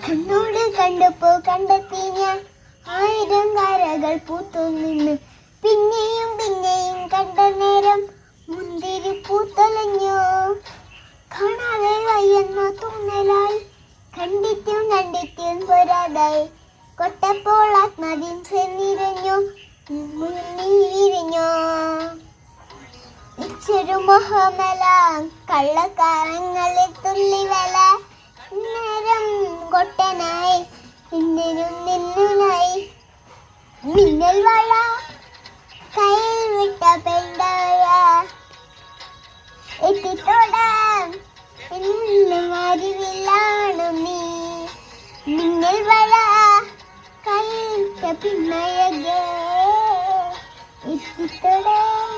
കണ്ണോട് കണ്ടപ്പോ കണ്ടെത്തി ഞാൻ 1000 കരകൾ പൂത്തു നിന്ന്. പിന്നെയും പിന്നെയും കണ്ട നേരം മുന്തിരി പൂത്തൊലഞ്ഞു. കാണാതെ വയ്യെന്ന തോന്നലായി, കണ്ടിട്ടും പോരാതായി. കൊട്ടപ്പോൾ ആത്മദിൻ നിറഞ്ഞു, മുന്നിരിഞ്ഞു. ഇച്ചൊരു മൊഹമല കള്ളക്കാരങ്ങളിൽ തുള്ളിവല. നേരം കൊട്ടനായി ഇന്നിനും നിന്നുനായി. മിന്നൽ വഴ കയ്യിൽ വിട്ട പെണ്ടവ എത്തിത്തോടാൻ അറിവില്ലാണു നീ. മിന്നൽ വഴ കയ്യിൽ വിട്ട പിന്നയകെ എത്തിത്തോടാൻ